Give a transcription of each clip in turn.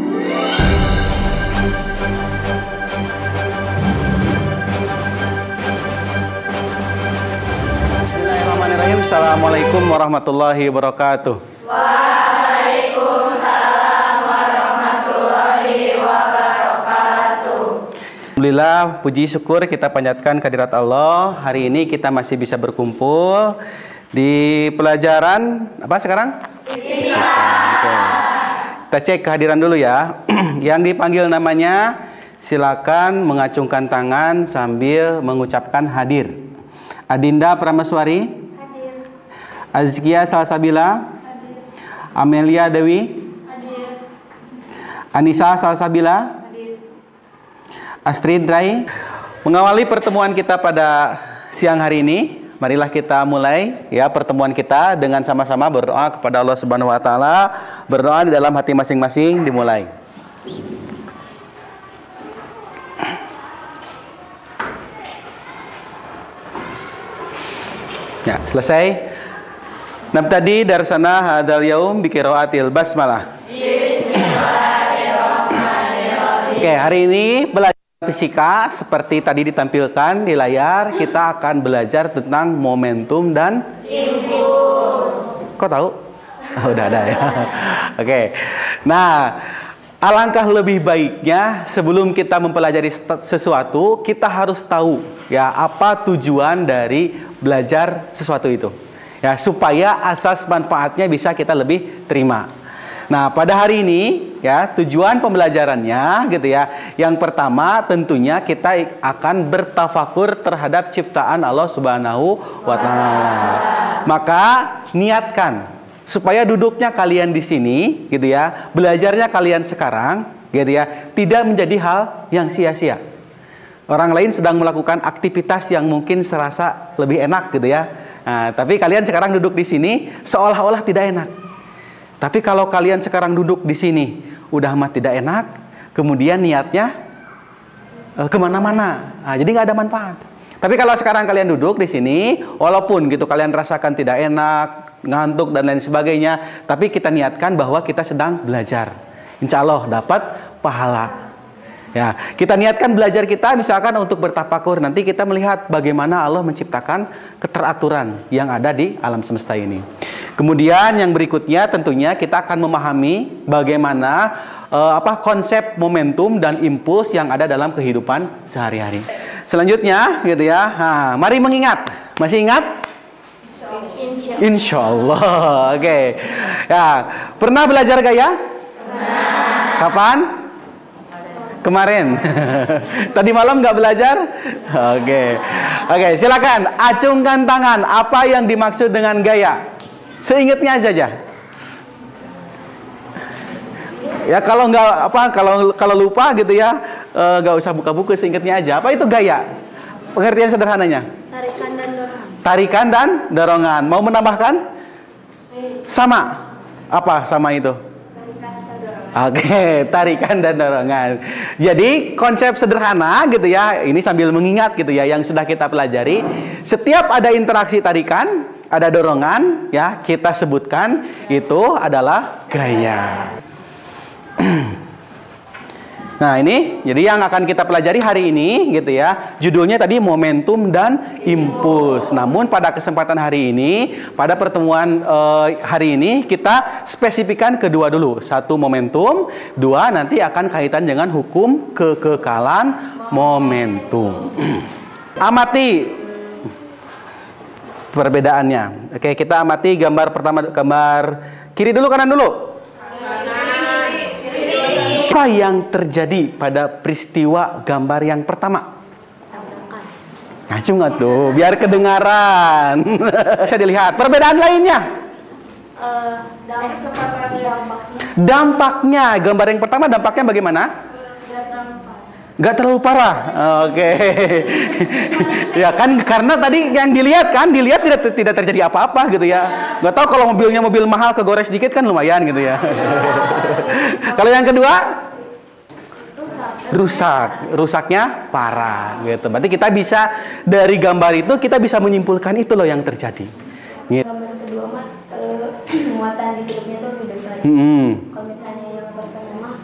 Bismillahirrahmanirrahim. Assalamualaikum warahmatullahi wabarakatuh. Waalaikumsalam warahmatullahi wabarakatuh. Alhamdulillah, puji syukur kita panjatkan kehadirat Allah. Hari ini kita masih bisa berkumpul di pelajaran apa sekarang? Fisika. Oke. Kita cek kehadiran dulu ya. Yang dipanggil namanya, silakan mengacungkan tangan sambil mengucapkan hadir. Adinda Pramaswari, hadir. Azkia Salsabila, hadir. Amelia Dewi, hadir. Anissa Salsabila, hadir. Astrid Rai. Mengawali pertemuan kita pada siang hari ini, marilah kita mulai ya pertemuan kita dengan sama-sama berdoa kepada Allah Subhanahu wa taala. Berdoa di dalam hati masing-masing, dimulai. Ya, selesai. Nabtadi darsana hadal yaum bi qiraatil basmalah. Bismillahirrahmanirrahim. Oke, hari ini belajar fisika seperti tadi ditampilkan di layar. Kita akan belajar tentang momentum dan impuls. Kok tahu? Oh, udah ada ya. Oke. Nah, alangkah lebih baiknya sebelum kita mempelajari sesuatu, kita harus tahu ya apa tujuan dari belajar sesuatu itu. Ya, supaya asas manfaatnya bisa kita lebih terima. Nah, pada hari ini ya, tujuan pembelajarannya gitu ya. Yang pertama tentunya kita akan bertafakur terhadap ciptaan Allah Subhanahu wa taala. Maka niatkan supaya duduknya kalian di sini gitu ya, belajarnya kalian sekarang gitu ya, tidak menjadi hal yang sia-sia. Orang lain sedang melakukan aktivitas yang mungkin serasa lebih enak gitu ya. Nah, tapi kalian sekarang duduk di sini seolah-olah tidak enak. Tapi kalau kalian sekarang duduk di sini udah mah tidak enak, kemudian niatnya kemana-mana, jadi nggak ada manfaat. Tapi kalau sekarang kalian duduk di sini, walaupun gitu kalian rasakan tidak enak, ngantuk dan lain sebagainya, tapi kita niatkan bahwa kita sedang belajar. Insya Allah dapat pahala. Ya, kita niatkan belajar kita misalkan untuk bertafakur. Nanti kita melihat bagaimana Allah menciptakan keteraturan yang ada di alam semesta ini. Kemudian yang berikutnya tentunya kita akan memahami bagaimana konsep momentum dan impuls yang ada dalam kehidupan sehari-hari. Selanjutnya gitu ya. Nah, mari mengingat. Masih ingat? Insya Allah. Oke. Ya, pernah belajar gaya? Pernah. Kapan? Kemarin. Tadi malam nggak belajar? Oke. Oke, silakan acungkan tangan. Apa yang dimaksud dengan gaya? Seingatnya saja. Ya kalau nggak kalau lupa gitu ya, nggak usah buka buku, seingatnya aja. Apa itu gaya? Pengertian sederhananya? Tarikan dan dorongan. Tarikan dan dorongan. Mau menambahkan? Sama. Apa sama itu? Oke, tarikan dan dorongan. Jadi konsep sederhana gitu ya, ini sambil mengingat gitu ya yang sudah kita pelajari. Setiap ada interaksi tarikan, ada dorongan ya, kita sebutkan itu adalah gaya. Nah, ini jadi yang akan kita pelajari hari ini gitu ya. Judulnya tadi momentum dan impuls. Namun pada kesempatan hari ini, pada pertemuan hari ini kita spesifikkan kedua dulu. Satu momentum, dua nanti akan kaitan dengan hukum kekekalan momentum. Amati perbedaannya. Oke, kita amati gambar pertama, gambar kiri dulu, kanan dulu. Apa yang terjadi pada peristiwa gambar yang pertama? Ngacung nggak tuh? Biar kedengaran. Bisa dilihat. Perbedaan lainnya? Dampaknya. Gambar yang pertama dampaknya bagaimana? Nggak terlalu parah. Oke. Ya kan, karena tadi yang dilihat tidak terjadi apa-apa gitu ya. Nggak tahu kalau mobilnya mobil mahal kegores dikit kan lumayan gitu ya. Kalau yang kedua, rusaknya parah gitu. Berarti kita bisa dari gambar itu kita bisa menyimpulkan itu loh yang terjadi. Gitu. Gambar kedua muatan di kulitnya itu lebih besar. Kalau misalnya yang pertama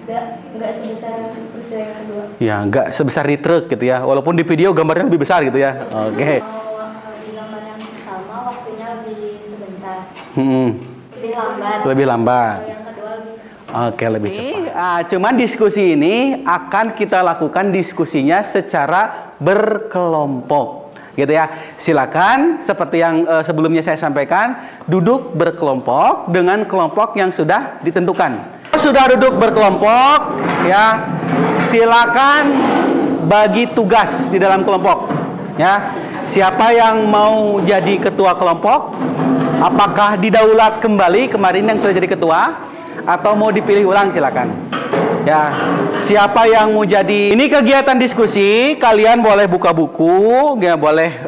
nggak sebesar peristiwa yang kedua. Ya, nggak sebesar di truk gitu ya. Walaupun di video gambarnya lebih besar gitu ya. Oke. Di gambar yang pertama waktunya lebih sebentar. Hmm. Lebih lambat. Lebih lambat. Kalau yang kedua lebih cepat. Oke, lebih cepat. Cuman diskusi ini akan kita lakukan diskusinya secara berkelompok. Gitu ya. Silakan seperti yang sebelumnya saya sampaikan, duduk berkelompok dengan kelompok yang sudah ditentukan. Sudah duduk berkelompok, ya. Silakan bagi tugas di dalam kelompok, ya. Siapa yang mau jadi ketua kelompok? Apakah didaulat kembali kemarin yang sudah jadi ketua atau mau dipilih ulang, silakan. Ya, siapa yang mau jadi? Ini kegiatan diskusi, kalian boleh buka buku, ya boleh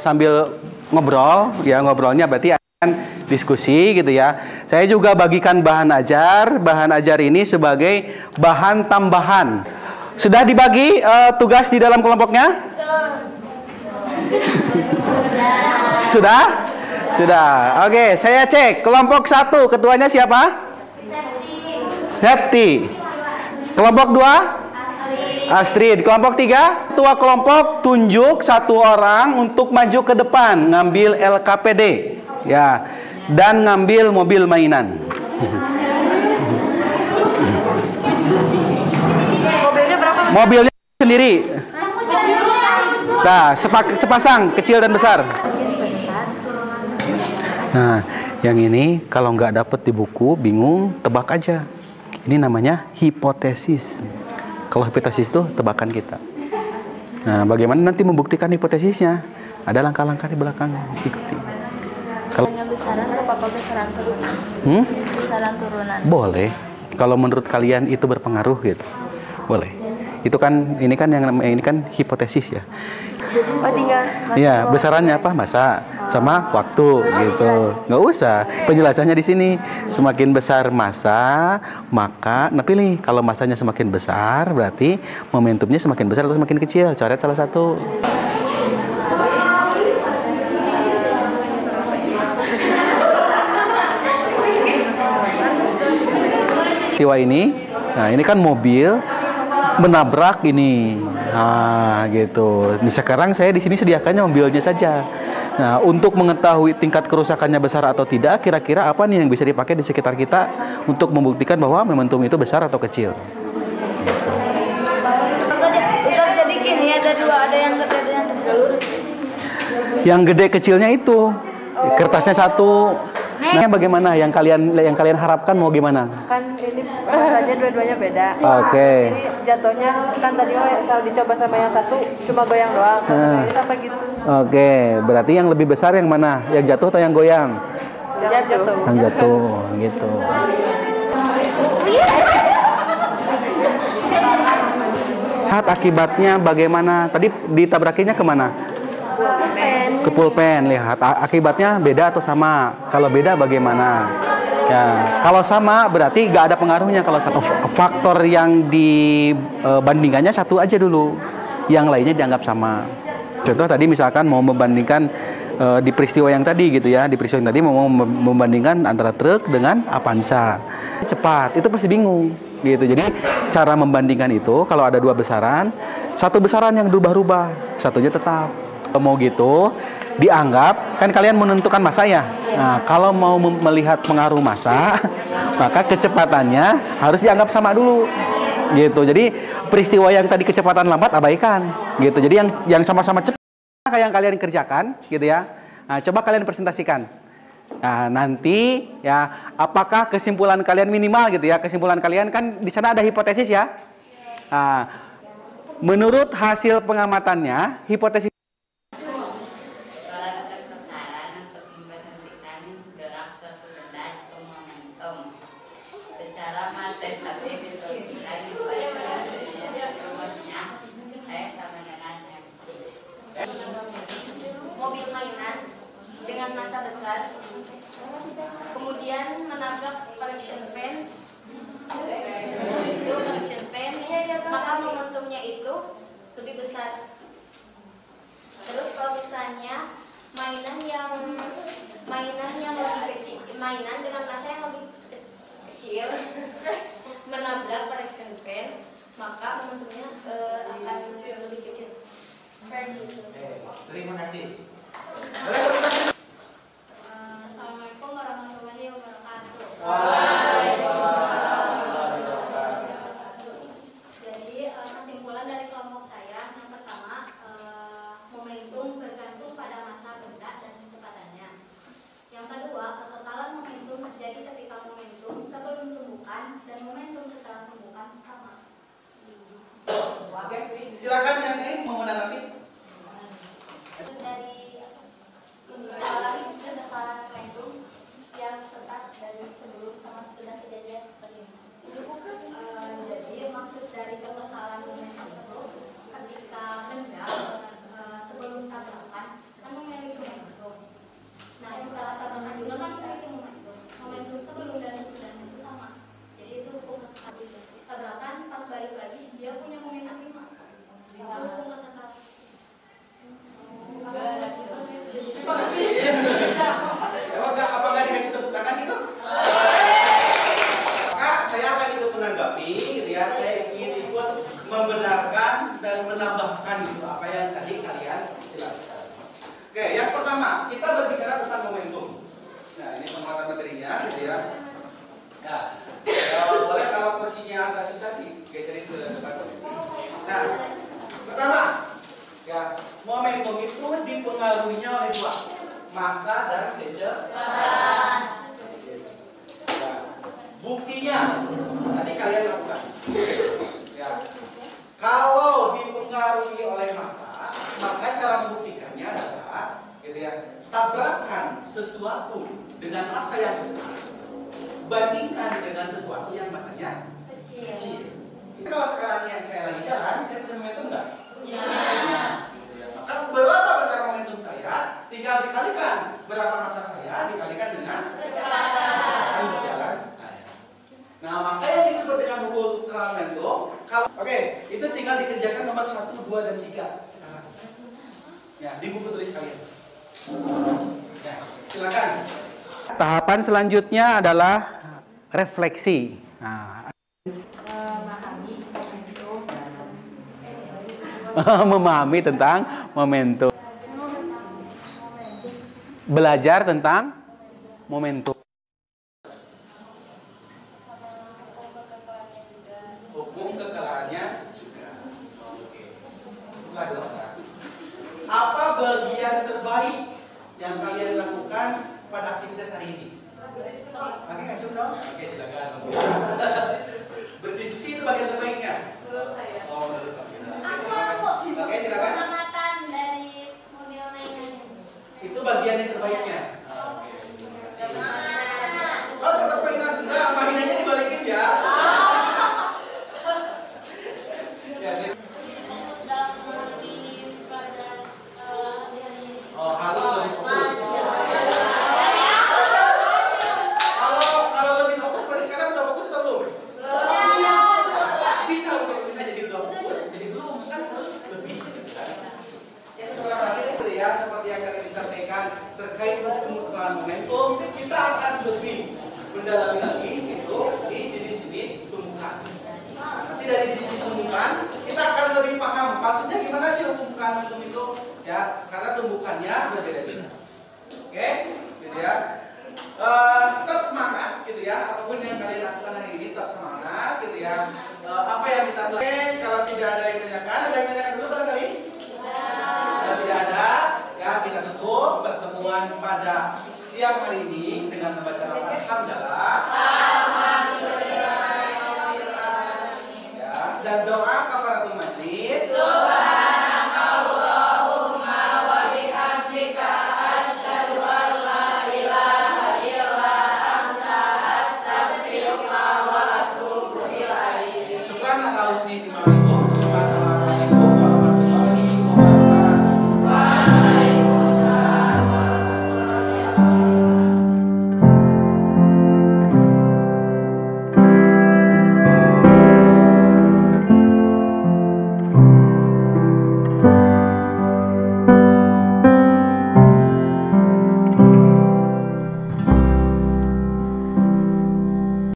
sambil ngobrol, ya ngobrolnya berarti akan diskusi gitu ya. Saya juga bagikan bahan ajar ini sebagai bahan tambahan. Sudah dibagi tugas di dalam kelompoknya? Sudah? Sudah. Oke, saya cek. Kelompok 1, ketuanya siapa? Septi. Kelompok 2? Astrid. Kelompok 3? Ketua kelompok tunjuk satu orang untuk maju ke depan, ngambil LKPD, ya, dan ngambil mobil mainan. Mobilnya berapa? Mobilnya sendiri. Nah, sepasang, kecil dan besar. Nah, yang ini kalau nggak dapet di buku, bingung, tebak aja. Ini namanya hipotesis. Kalau hipotesis itu tebakan kita. Nah, bagaimana nanti membuktikan hipotesisnya? Ada langkah-langkah di belakang, ikuti. Kalau Besaran atau papa besaran turunan? Besaran turunan. boleh. Kalau menurut kalian itu berpengaruh gitu, boleh. Itu kan ini kan hipotesis ya. Oh, tinggal Iya, besarannya apa? Masa sama waktu gitu. Nggak usah. Penjelasannya di sini. Semakin besar masa, maka pilih. Kalau masanya semakin besar, berarti momentumnya semakin besar atau semakin kecil. Coret salah satu. Peristiwa ini, nah ini kan mobil menabrak ini, nah gitu. Nah, sekarang saya di sini sediakannya mobilnya saja. Nah, untuk mengetahui tingkat kerusakannya besar atau tidak, kira-kira apa nih yang bisa dipakai di sekitar kita untuk membuktikan bahwa momentum itu besar atau kecil? jadi gini, ada dua, ada yang gede, ada yang kecil. Yang gede kecilnya itu kertasnya satu. Nah, bagaimana yang kalian harapkan mau gimana? Kan ini rasanya dua-duanya beda. Oke. Ini jatuhnya kan tadi saya dicoba sama yang satu cuma goyang doang. Ini sampai gitu. Oke, berarti yang lebih besar yang mana? Yang jatuh atau yang goyang? Yang jatuh. Yang jatuh, gitu. Lihat akibatnya bagaimana? Tadi ditabrakinya kemana? Ke pulpen. Lihat akibatnya beda atau sama. Kalau beda bagaimana? Ya, kalau sama berarti nggak ada pengaruhnya. Kalau sama, faktor yang dibandingkannya satu aja dulu, yang lainnya dianggap sama. Contoh tadi misalkan mau membandingkan di peristiwa yang tadi gitu ya, di peristiwa yang tadi mau membandingkan antara truk dengan Avanza, cepat, itu pasti bingung gitu. Jadi cara membandingkan itu kalau ada dua besaran, satu besaran yang berubah-ubah, satunya tetap. Mau gitu dianggap, kan kalian menentukan masa ya. Nah, kalau mau melihat pengaruh masa, maka kecepatannya harus dianggap sama dulu. Gitu. Jadi peristiwa yang tadi kecepatan lambat abaikan. Gitu. Jadi yang sama-sama cepat kayak yang kalian kerjakan, gitu ya. Nah, coba kalian presentasikan. Nah, nanti ya apakah kesimpulan kalian minimal gitu ya. Kesimpulan kalian kan di sana ada hipotesis ya. Nah, menurut hasil pengamatannya, hipotesis Mobil mainan dengan massa besar, kemudian menabrak correction pen, maka momentumnya itu lebih besar. Terus kalau misalnya mainan yang lebih kecil, mainan dengan massa yang lebih kecil menabrak action plan, maka momentumnya akan lebih kecil. Terima kasih. Assalamualaikum warahmatullahi wabarakatuh. Jadi kesimpulan dari kelompok saya yang pertama, momentum bergantung pada masa benda dan kecepatannya. Yang kedua, kekekalan momentum terjadi ketika momentum sebelum tumbukan dan momentum setelah tumbukan sama. Oke, silakan yang lain mau menanggapi. Dari kekekalan momentum yang tetap dari sebelum sama sudah kejadian begini. Jadi maksud dari kekekalan momentum itu ketika benda sebelum tabrakan kan memiliki momentum. Nah setelah tabrakan juga kan memiliki momentum. Momentum sebelum dan sesudahnya itu sama. Jadi itu hukum kekekalan. Tabrakan pas balik lagi dia punya momentum 5. Itu hukum kekekalan. Apa nggak dikasih tepuk tangan itu? Maka saya akan ikut menanggapi, gitu ya. Saya ingin ikut membenarkan dan menambahkan gitu apa yang tadi kalian jelaskan. Oke, yang pertama kita berbicara tentang momentum. Nah, ini penguatan materinya, gitu ya. Nah, boleh kalau kursinya agak susah digeserin ke depan. Nah, pertama, ya momentum itu dipengaruhinya oleh 2. Masa dan kecepatan. Buktinya tadi kalian lakukan. Ya. Kalau dipengaruhi oleh masa, maka cara membuktikannya adalah, gitu ya, tabrakan sesuatu dengan masa yang besar bandingkan dengan sesuatu yang masanya kecil. Kalau sekarang yang saya lagi jalan, saya punya momentum nggak? Punya. Maka berapa besar momentum saya? Tinggal dikalikan berapa masa saya dikalikan dengan kecepatan berjalan saya. Nah, maka yang disebut dengan hukum momentum, kalau itu tinggal dikerjakan nomor 1, 2, dan 3 sekarang. Ya, di buku tulis kalian. Ya, silakan. Tahapan selanjutnya adalah refleksi. Nah, memahami tentang momentum. Belajar tentang momentum. Hukum kekekalannya juga. Oke. Apa bagian terbaik yang kalian lakukan pada aktivitas hari ini? Oke, ngacung dong. Oke, silakan. Berdiskusi itu bagian terbaiknya. Oh, menurut kamu. Oke, silakan. Pengamatan dari mobil mainan. Itu bagian yang terbaiknya. Oh, dapat mainan. Enggak, mainannya dibalikin ya. Ya, saya. Oh, harus lebih fokus. Kalau lebih fokus, berarti sekarang udah fokus atau belum? Bisa jadi udah fokus, jadi belum kan harus lebih. Ya, setelah lagi ya, seperti yang tadi disampaikan terkait pembukaan momentum, kita akan lebih mendalami lagi itu di jenis-jenis tumbukan. Nanti dari jenis-jenis tumbukan kita akan lebih paham maksudnya gimana sih pembukaan momentum itu, ya, karena tumbukannya berbeda-beda. Oke, gitu ya. Tetap semangat, gitu ya, apapun yang kalian lakukan.